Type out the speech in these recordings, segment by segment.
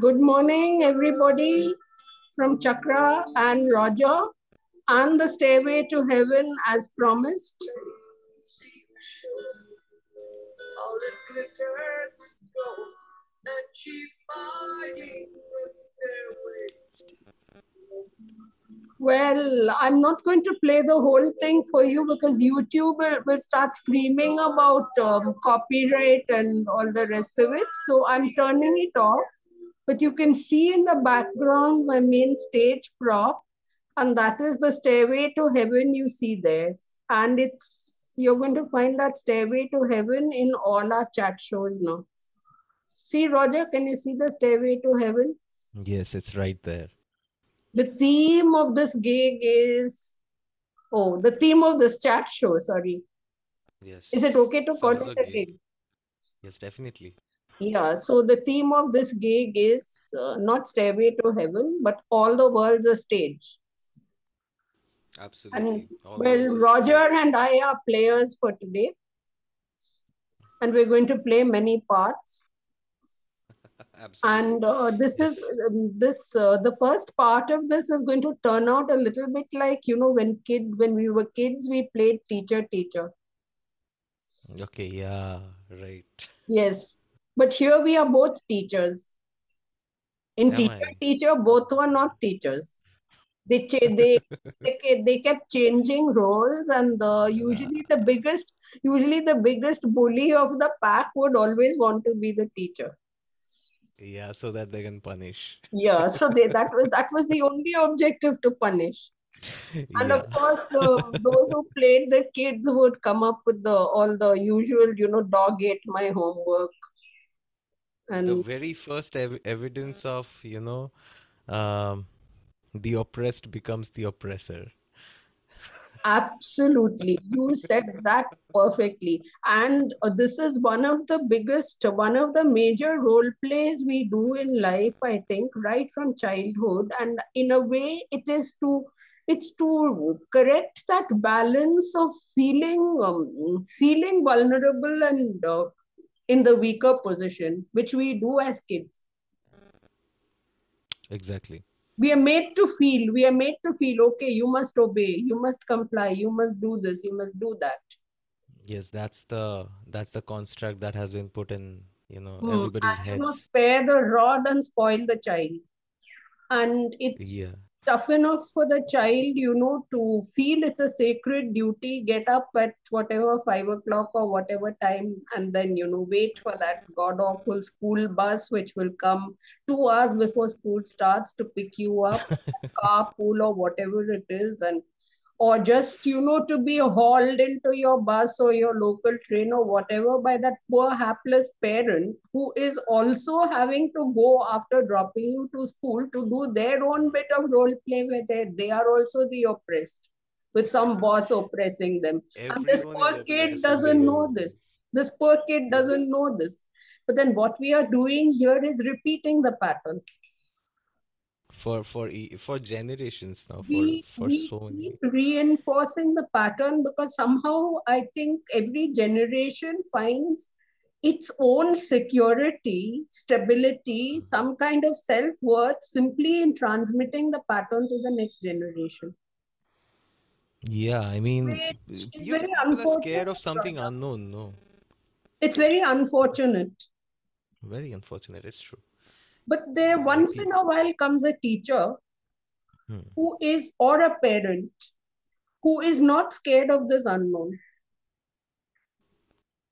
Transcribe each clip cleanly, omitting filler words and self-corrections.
Good morning, everybody from Chakra and Roger and the Stairway to Heaven as promised. All it glitters is gold, and she's buying the stairway. Well, I'm not going to play the whole thing for you because YouTube will start screaming about copyright and all the rest of it. So I'm turning it off. But you can see in the background my main stage prop, and that is the Stairway to Heaven you see there. And you're going to find that Stairway to Heaven in all our chat shows now. See, Roger, can you see the Stairway to Heaven? Yes, it's right there. The theme of this gig is, the theme of this chat show, sorry. Yes. Is it okay to call Sounds it a gig? Yes, definitely. Yeah, so the theme of this gig is not Stairway to Heaven, but all the world's a stage. Absolutely. And Roger and I are players for today. And we're going to play many parts. Absolutely. And the first part of this is going to turn out a little bit like, when we were kids, we played teacher. Okay, yeah, right. Yes. But here we are both teachers. In teacher, both were not teachers. They kept changing roles, and usually the biggest bully of the pack would always want to be the teacher. Yeah, so that they can punish. Yeah, so that was the only objective, to punish. And of course, those who played the kids would come up with all the usual, dog ate my homework. And the very first evidence of, the oppressed becomes the oppressor. Absolutely. You said that perfectly. And this is one of the major role plays we do in life, I think, right from childhood. And in a way, it's to correct that balance of feeling vulnerable and in the weaker position, which we do as kids. Exactly. We are made to feel, okay, you must obey, you must comply, you must do this, you must do that. Yes, that's the construct that has been put in, everybody's heads. Spare the rod and spoil the child. And it's tough enough for the child, to feel it's a sacred duty, get up at whatever 5 o'clock or whatever time, and then, wait for that god awful school bus, which will come 2 hours before school starts to pick you up, carpool or whatever it is, or just, to be hauled into your bus or your local train or whatever by that poor hapless parent who is also having to go after dropping you to school to do their own bit of role play where they are also the oppressed, with some boss oppressing them. And this poor kid doesn't know this. This poor kid doesn't know this. But then what we are doing here is repeating the pattern. For generations now, for so many. Keep reinforcing the pattern, because somehow I think every generation finds its own security, stability, some kind of self-worth simply in transmitting the pattern to the next generation. Yeah, I mean, people are scared of something unknown, no? It's very unfortunate. Very unfortunate, it's true. But there once in a while comes a teacher who is, or a parent, who is not scared of this unknown.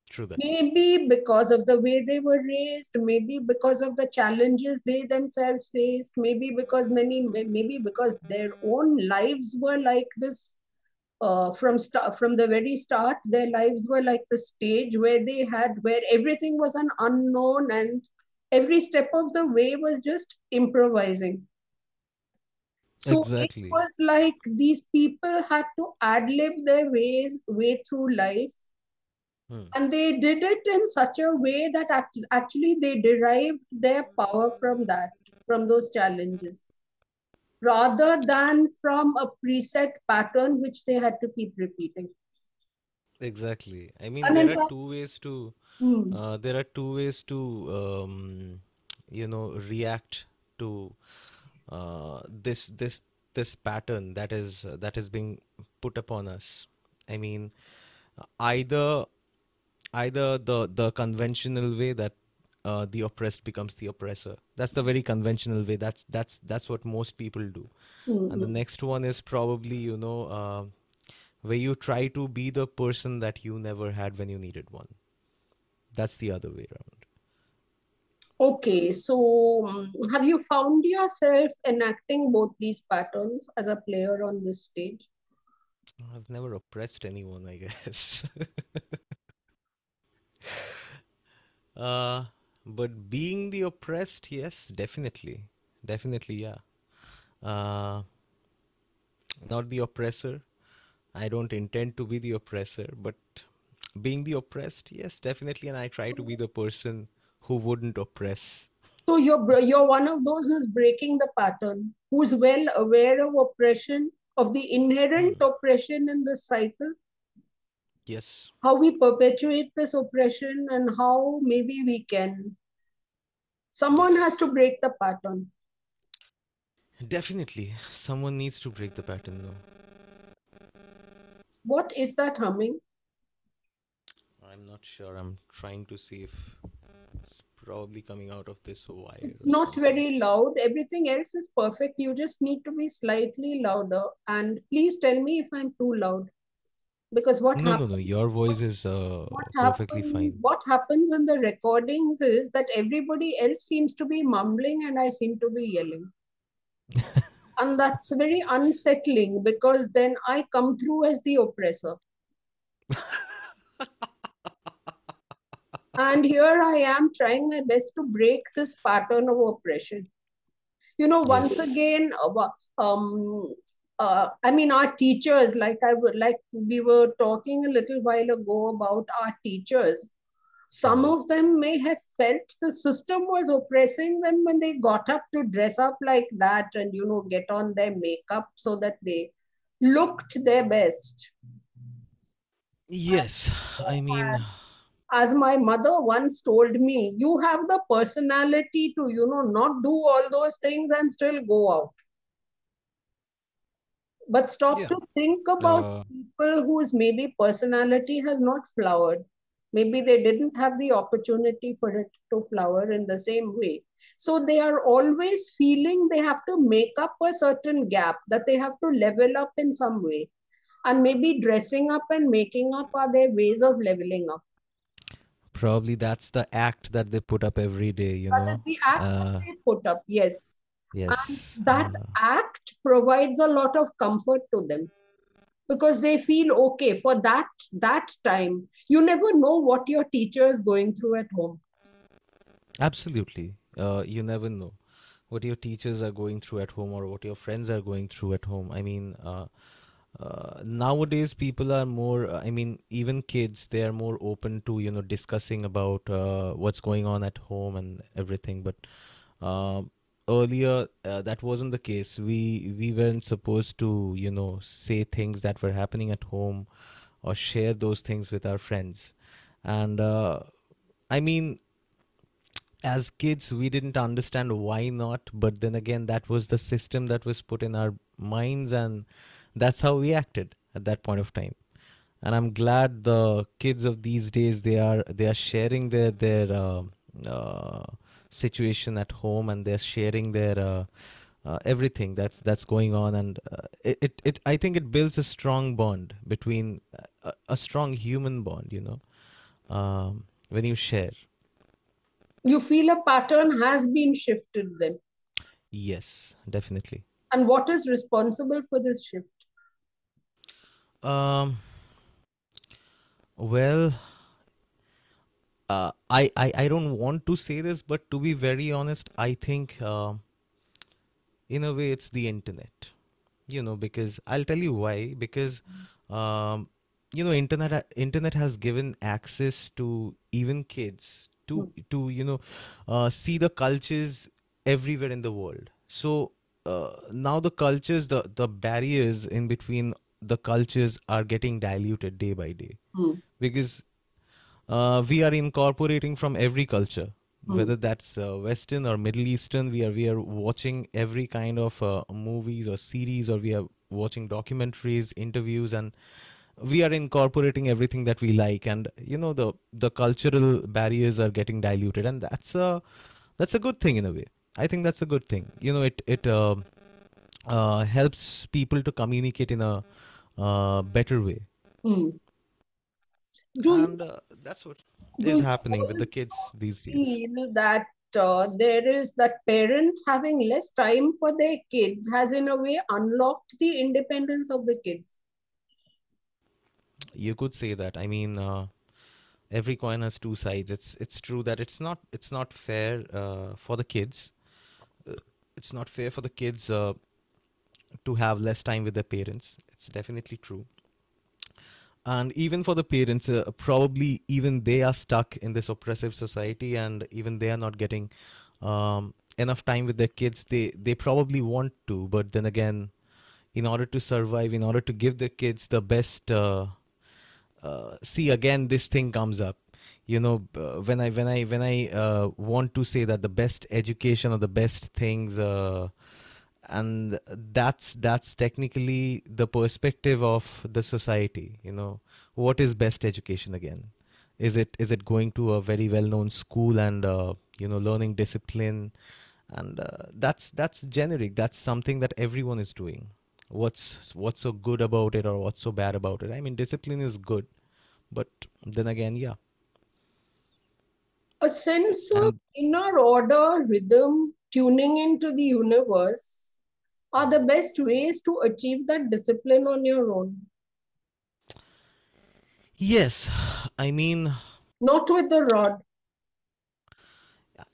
True that. Maybe because of the way they were raised, maybe because of the challenges they themselves faced, maybe because their own lives were like this. From the very start, their lives were like the stage where everything was an unknown, and every step of the way was just improvising. So exactly. It was like these people had to ad-lib their way through life. And they did it in such a way that actually they derived their power from those challenges. rather than from a preset pattern which they had to keep repeating. Exactly. I mean, And in fact, hmm, there are two ways to, react to this pattern that is being put upon us. I mean, either the conventional way that the oppressed becomes the oppressor. That's the very conventional way. That's what most people do. And the hmm. next one is probably, where you try to be the person that you never had when you needed one. That's the other way around. Okay, so have you found yourself enacting both these patterns as a player on this stage? I've never oppressed anyone, I guess. uh, but being the oppressed, yes, definitely. Definitely, yeah. Uh, Not the oppressor. I don't intend to be the oppressor, but being the oppressed, yes, definitely. And I try to be the person who wouldn't oppress. So you're one of those who's breaking the pattern, who's well aware of oppression, of the inherent Hmm. oppression in this cycle, Yes, how we perpetuate this oppression, and how maybe we can. Someone has yes. to break the pattern. Definitely. Someone needs to break the pattern, though. What is that humming? I'm not sure. I'm trying to see if it's probably coming out of this wire It's or not something. very loud. Everything else is perfect. You just need to be slightly louder. And please tell me if I'm too loud. Because No, no, no. Your voice is perfectly fine. what happens in the recordings is that everybody else seems to be mumbling and I seem to be yelling. And that's very unsettling because then I come through as the oppressor. And here I am trying my best to break this pattern of oppression. You know, once Yes. again, I mean, our teachers, like we were talking a little while ago about our teachers. Some Hmm. of them may have felt the system was oppressing them when they got up to dress up like that and, you know, get on their makeup so that they looked their best. Yes. I mean, As my mother once told me, you have the personality to, you know, not do all those things and still go out. But stop yeah. to think about Uh, people whose maybe personality has not flowered. Maybe they didn't have the opportunity for it to flower in the same way. So they are always feeling they have to make up a certain gap, that they have to level up in some way. And maybe dressing up and making up are their ways of leveling up. Probably that's the act that they put up every day, That is the act that Uh, they put up, yes. And yes. that act provides a lot of comfort to them because they feel okay for that time. You never know what your teacher is going through at home. Absolutely. You never know what your teachers are going through at home or what your friends are going through at home. I mean, nowadays people are more, I mean, even kids, they are more open to, discussing about what's going on at home and everything. But uh, earlier, that wasn't the case. We weren't supposed to, say things that were happening at home or share those things with our friends. And I mean, as kids we didn't understand why not, but then again that was the system that was put in our minds, and that's how we acted at that point of time. And I'm glad the kids of these days, they are sharing their situation at home, and they're sharing their everything that's going on. And it I think it builds a strong bond between a strong human bond, when you share. You feel a pattern has been shifted then. Yes, definitely. And what is responsible for this shift? Um, well, I don't want to say this, but to be very honest, I think in a way it's the internet. Because I'll tell you why. Because um, internet has given access to even kids to see the cultures everywhere in the world. So now the cultures, the barriers in between the cultures are getting diluted day by day, because we are incorporating from every culture, whether that's Western or Middle Eastern. We are watching every kind of movies or series, or we are watching documentaries, interviews, and we are incorporating everything that we like. And the cultural barriers are getting diluted, and that's a good thing in a way. I think that's a good thing. It helps people to communicate in a better way. Do you And that's what do is you happening with the also kids these days. feel that there is that parents having less time for their kids has in a way unlocked the independence of the kids? You could say that. I mean, every coin has two sides. It's true that it's not fair for the kids. Uh, it's not fair for the kids to have less time with their parents. It's definitely true. And even for the parents, probably even they are stuck in this oppressive society, and even they are not getting enough time with their kids. They probably want to, but then again, in order to survive, in order to give their kids the best, see, again this thing comes up. When I want to say that the best education or the best things, and that's technically the perspective of the society. What is best education again? Is it going to a very well known school and learning discipline? And that's generic. That's something that everyone is doing. What's so good about it, or what's so bad about it? I mean, discipline is good, but then again, yeah. A sense of And inner order, rhythm, tuning into the universe are the best ways to achieve that discipline on your own, yes, I mean, not with the rod.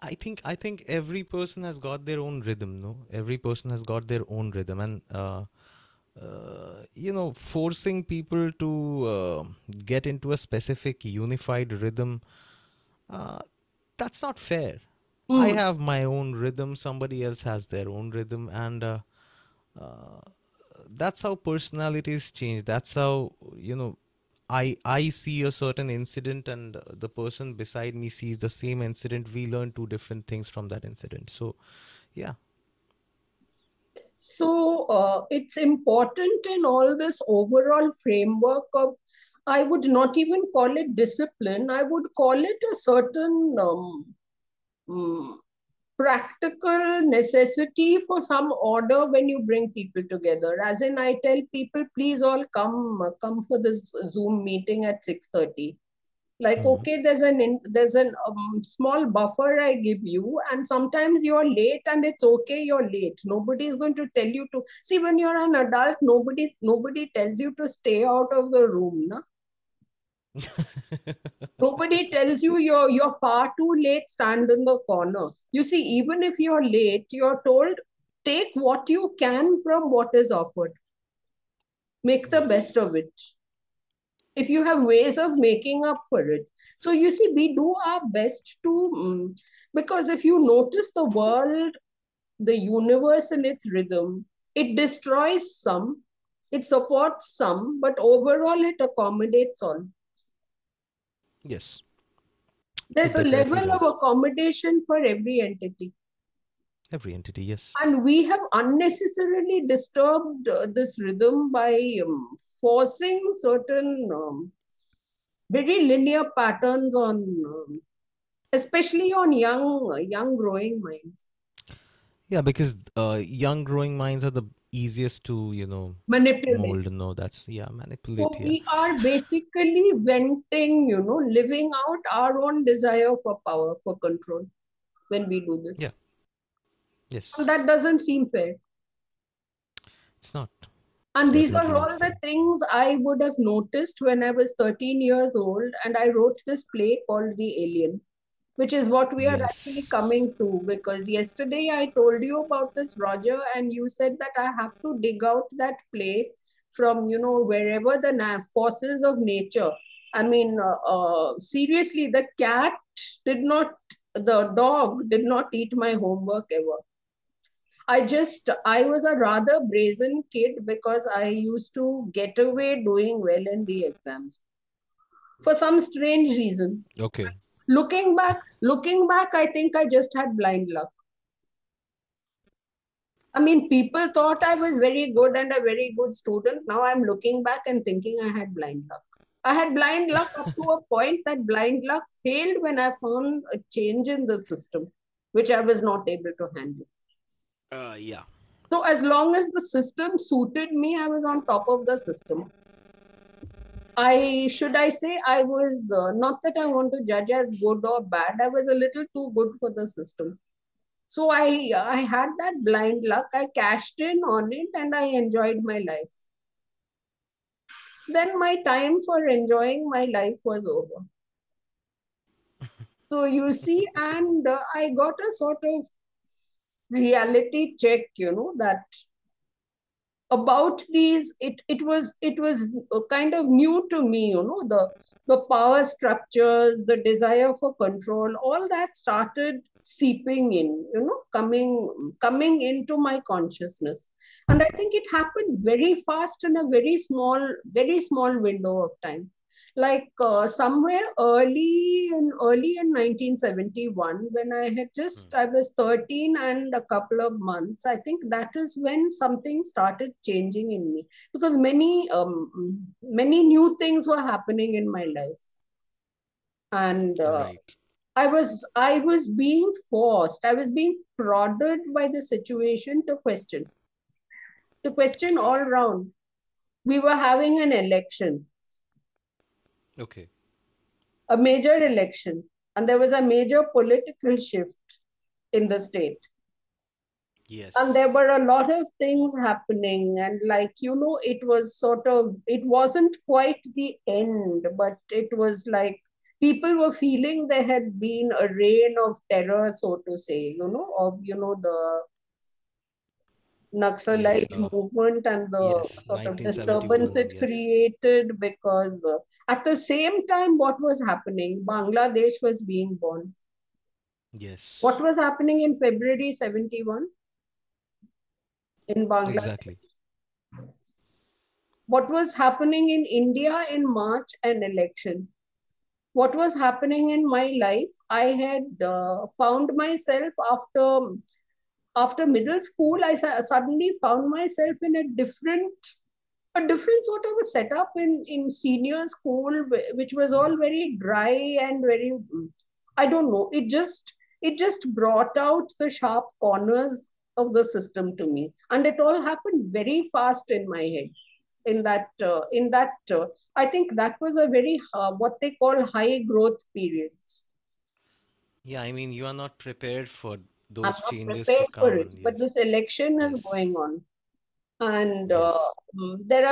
I think every person has got their own rhythm. No, every person has got their own rhythm, and forcing people to get into a specific unified rhythm, uh, that's not fair. I Hmm. have my own rhythm. Somebody else has their own rhythm, and uh, that's how personalities change. That's how I see a certain incident, and the person beside me sees the same incident. We learn two different things from that incident. So yeah. So it's important in all this overall framework of, I would not even call it discipline, I would call it a certain mm, practical necessity for some order when you bring people together. As in, I tell people, please all come for this Zoom meeting at 6:30. Like, Hmm. okay, there's an small buffer I give you, and sometimes you're late, and it's okay, you're late. Nobody is going to tell you to see. When you're an adult, nobody tells you to stay out of the room, na? Nobody tells you you're far too late, stand in the corner. You see, even if you're late, you're told, take what you can from what is offered, make the best Yes. of it, if you have ways of making up for it. So you see, we do our best to because if you notice the world, the universe in its rhythm, it destroys some, it supports some, but overall it accommodates all. Yes. There's It a definitely level of does. accommodation for every entity, Every entity, yes. and we have unnecessarily disturbed this rhythm by forcing certain very linear patterns on especially on young growing minds. Yeah, because young growing minds are the easiest to, Manipulate. mold. No, that's, yeah, manipulate. So Yeah. we are basically venting, living out our own desire for power, for control when we do Yeah. this. And Yes. that doesn't seem fair. It's not. It's And these are definitely not all the fair. things I would have noticed when I was 13 years old and I wrote this play called The Alien, which is what we are actually Yes. coming to. Because yesterday I told you about this, Roger, and you said that I have to dig out that play from, wherever the forces of nature. I mean, seriously, the dog did not eat my homework ever. I was a rather brazen kid because I used to get away doing well in the exams for some strange reason. Okay. Looking back, I think I just had blind luck. I mean, people thought I was very good and a very good student. Now I'm looking back and thinking I had blind luck. I had blind luck up to a point that blind luck failed when I found a change in the system, which I was not able to handle. Yeah. So as long as the system suited me, I was on top of the system. I say I was not that I want to judge as good or bad. I was a little too good for the system. So I had that blind luck. I cashed in on it and I enjoyed my life. Then my time for enjoying my life was over. So you see, and I got a sort of reality check, that about these, it was kind of new to me, the power structures, the desire for control, all that started seeping in, coming into my consciousness. And I think it happened very fast in a very small window of time. Like somewhere early in 1971, when I was 13 and a couple of months. I think that is when something started changing in me, because many new things were happening in my life. And Right. I was being forced, I was being prodded by the situation to question all round. We were having an election, Okay. a major election, and there was a major political shift in the state. And Yes. there were a lot of things happening, and it wasn't quite the end, but it was like people were feeling there had been a reign of terror, so to say, the Yes. Naxalite movement and the Yes. sort of disturbance 1971. it Yes. created, because at the same time, what was happening? Bangladesh was being born. What Yes. was happening in February 71 in Exactly. Bangladesh? What was happening in India in March, an election? What was happening in my life? I had found myself after middle school. Suddenly found myself in a different sort of a setup in senior school, which was all very dry and very, I don't know. It just brought out the sharp corners of the system to me, and it all happened very fast in my head. In that I think that was a very what they call high growth periods. Yeah. I mean, you are not prepared for I'm those not changes to prepared for come, it, and but yes. this election is Yes. going on, and Yes. there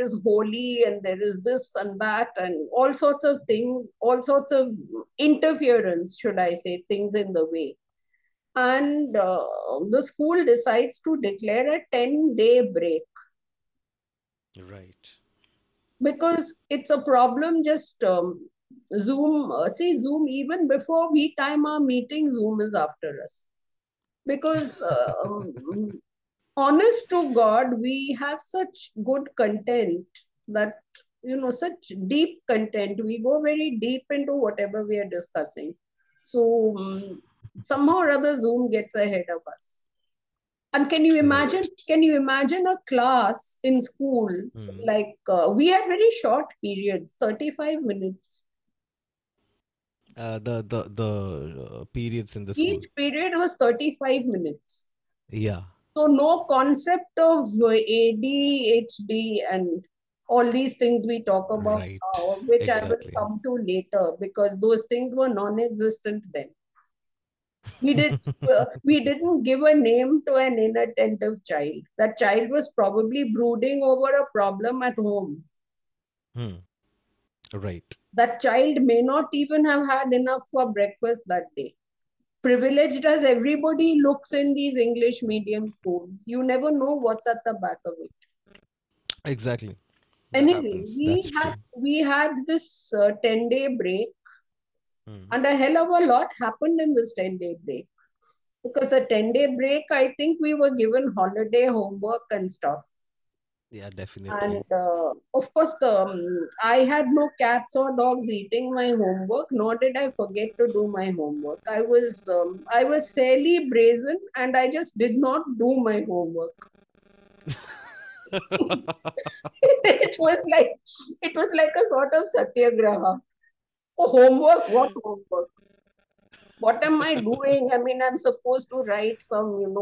is Holi, and there is this and that, and all sorts of things, all sorts of interference, should I say, things in the way. And the school decides to declare a 10-day break, Right. because it's a problem. Just Zoom, even before we time our meeting, Zoom is after us, because honest to God, we have such good content, that, such deep content. We go very deep into whatever we are discussing. So somehow or other, Zoom gets ahead of us. And can you imagine? Right. Can you imagine a class in school? Hmm. Like we had very short periods, 35 minutes. The periods in the school. Each period was 35 minutes. Yeah. So no concept of ADHD and all these things we talk about Right. now, which I will Exactly. come to later, because those things were non-existent then. We did we didn't give a name to an inattentive child. That child was probably brooding over a problem at home. Hmm. Right. That child may not even have had enough for breakfast that day. Privileged as everybody looks in these English medium schools, you never know what's at the back of it. Exactly. That Anyway, happens. we That's had true. we had this 10-day break, Hmm. and a hell of a lot happened in this 10-day break. Because the 10-day break, I think we were given holiday homework and stuff. Yeah, And definitely. of course, I had no cats or dogs eating my homework, nor did I forget to do my homework. I was fairly brazen, and I just did not do my homework. It was like a sort of satyagraha. Oh, homework? What homework? What am I doing? I mean, I'm supposed to write some,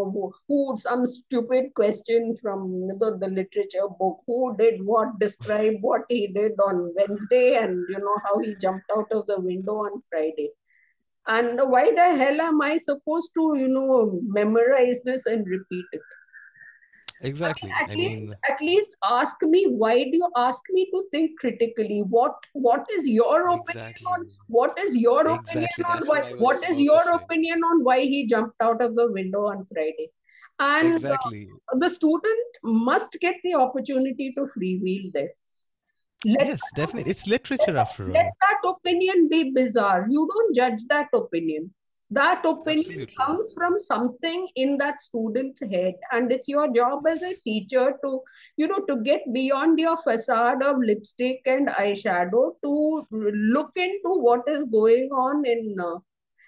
some stupid question from the literature book. Who did what, describe what he did on Wednesday, and how he jumped out of the window on Friday. And why the hell am I supposed to, memorize this and repeat it? I mean, Exactly. I mean, at least ask me, why do you ask me to think critically? What is your opinion on exactly. what is your opinion Exactly. on That's why what I was what is about to your say. opinion on why he jumped out of the window on Friday? And Exactly. the student must get the opportunity to freewheel there. Let Yes, that, definitely. It's literature after let all. that opinion be bizarre. You don't judge that opinion. That opinion Absolutely. comes from something in that student's head, and it's your job as a teacher to, to get beyond your facade of lipstick and eyeshadow to look into what is going on in.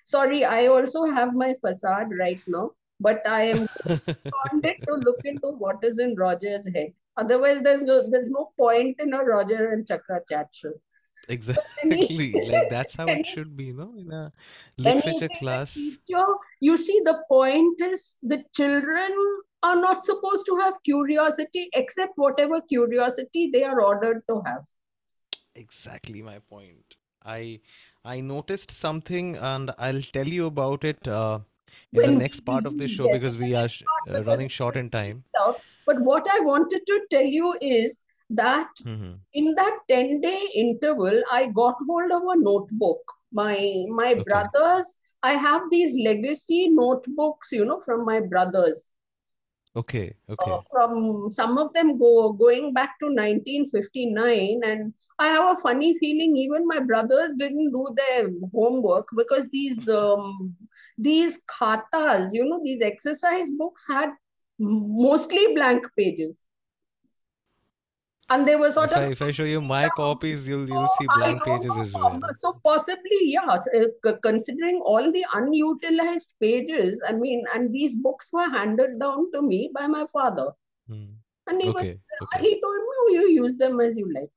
Sorry, I also have my facade right now, but I am beyond it to look into what is in Roger's head. Otherwise, there's no point in a Roger and Chakra chat show. So Exactly. Like that's how it any should be, in a literature anything a class. teacher, you see, the point is the children are not supposed to have curiosity except whatever curiosity they are ordered to have. Exactly my point. I I noticed something and I'll tell you about it in the When next we part of this resume, show yes, in because the we are next part, because running we short will in read time. it out. But what I wanted to tell you is that Hmm. in that 10-day interval, I got hold of a notebook. My Okay. brothers, I have these legacy notebooks, from my brothers. Okay. Okay. From some of them going back to 1959, and I have a funny feeling even my brothers didn't do their homework, because these khatas, these exercise books had mostly blank pages, and they were sort of, If I show you my yeah. copies, you'll So see I blank don't pages as know. well. So possibly, yes, considering all the unutilized pages, I mean, and these books were handed down to me by my father. Hmm. And Okay. Okay. he told me, "Oh, you use them as you like."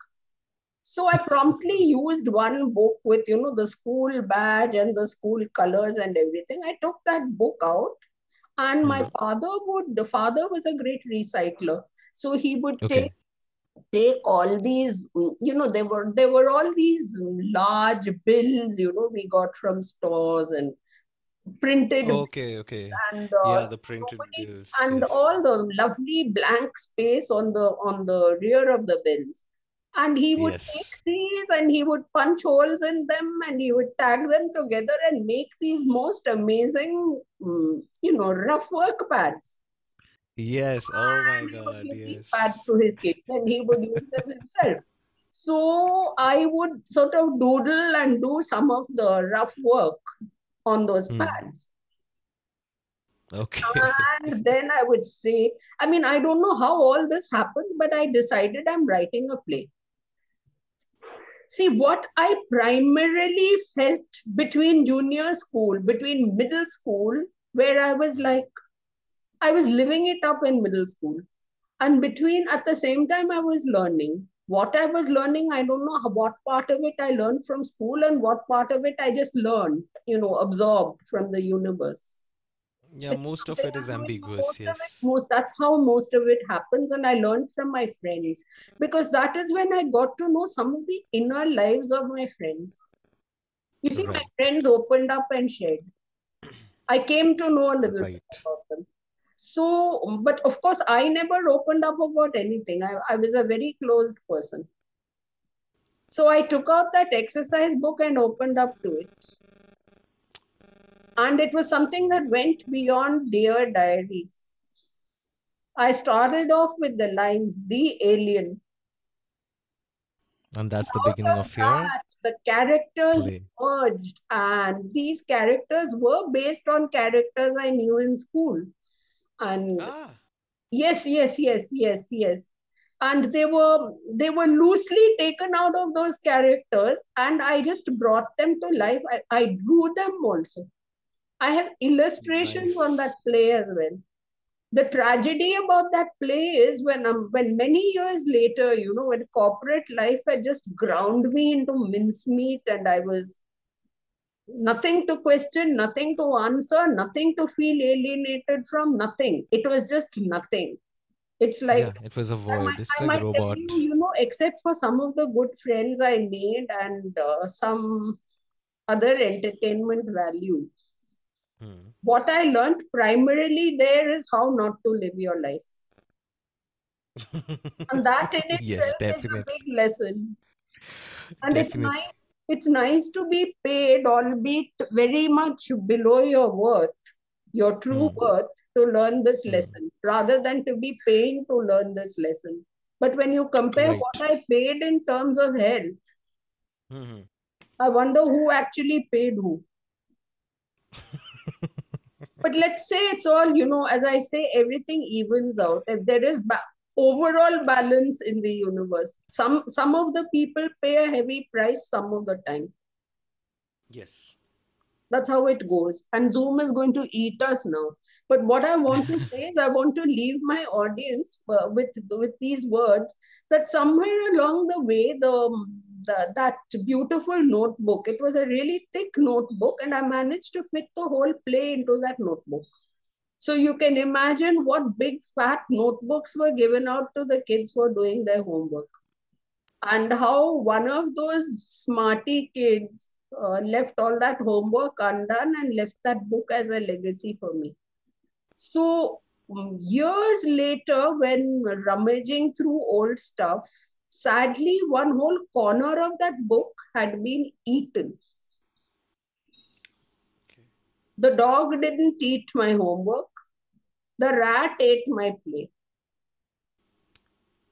So I promptly used one book with, the school badge and the school colors and everything. I took that book out, and Hmm. the father was a great recycler. So he would Okay. take all these, there were all these large bills, we got from stores, and printed, Okay. Okay. and Yeah, the printed nobody, bills. and Yes. all the lovely blank space on the rear of the bills. And he would take Yes. these, and he would punch holes in them, and he would tag them together and make these most amazing, rough work pads. Yes. Oh my And he would God. give these Yes. pads to his kids, and he would use them himself. So I would sort of doodle and do some of the rough work on those Hmm. pads. Okay. And then I would say, I mean, I don't know how all this happened, but I decided I'm writing a play. See, what I primarily felt between junior school, between middle school, where I was like, I was living it up in middle school. And between, at the same time, I was learning. What I was learning, I don't know what part of it I learned from school and what part of it I just learned, absorbed from the universe. Yeah, It's most of something it is I'm doing ambiguous. most of it. Yes. That's how most of it happens. And I learned from my friends, because that is when I got to know some of the inner lives of my friends. You see, my Right. friends opened up and shared. I came to know a little bit Right. about them. So, but of course, I never opened up about anything. I was a very closed person. So I took out that exercise book and opened up to it. And it was something that went beyond Dear Diary. I started off with the lines, "The alien." And that's the Out beginning of of your that, the characters play. merged, and these characters were based on characters I knew in school. And Ah, yes, yes, yes, yes, yes. And they were loosely taken out of those characters, and I just brought them to life. I drew them also. I have illustrations on that nice. play as well. The tragedy about that play is when many years later, when corporate life had just ground me into mincemeat, and I was nothing to question, nothing to answer, nothing to feel alienated from, nothing. It was just nothing. It's like Yeah, it was a I void. might, It's I like a might tell robot. you, except for some of the good friends I made and some other entertainment value, Hmm. what I learned primarily there is how not to live your life. And that in Yes, itself is a definitely. big lesson. And it's Definitely. nice. It's nice to be paid, albeit very much below your worth, your true Hmm. worth, to learn this Hmm. lesson, rather than to be paying to learn this lesson. But when you compare what Right. I paid in terms of health, Hmm. I wonder who actually paid who. But let's say it's all, as I say, everything evens out. If there is overall balance in the universe, some of the people pay a heavy price some of the time. Yes. That's how it goes. And Zoom is going to eat us now. But what I want to say is, I want to leave my audience with these words, that somewhere along the way, that beautiful notebook, it was a really thick notebook, and I managed to fit the whole play into that notebook. So you can imagine what big fat notebooks were given out to the kids for doing their homework, and how one of those smarty kids left all that homework undone and left that book as a legacy for me. So years later, when rummaging through old stuff, sadly, one whole corner of that book had been eaten. Okay. The dog didn't eat my homework. The rat ate my play.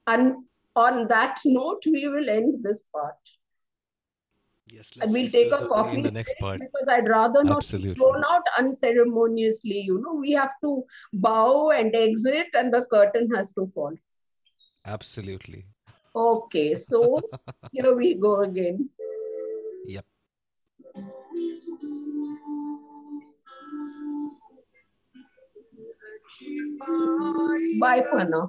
And on that note, we will end this part. Yes, And let's we'll take discuss a the play in coffee the next break, part. because I'd rather not be Absolutely. thrown out unceremoniously. We have to bow and exit, and the curtain has to fall. Absolutely. Okay, so here we go again. Yep. Bye for now.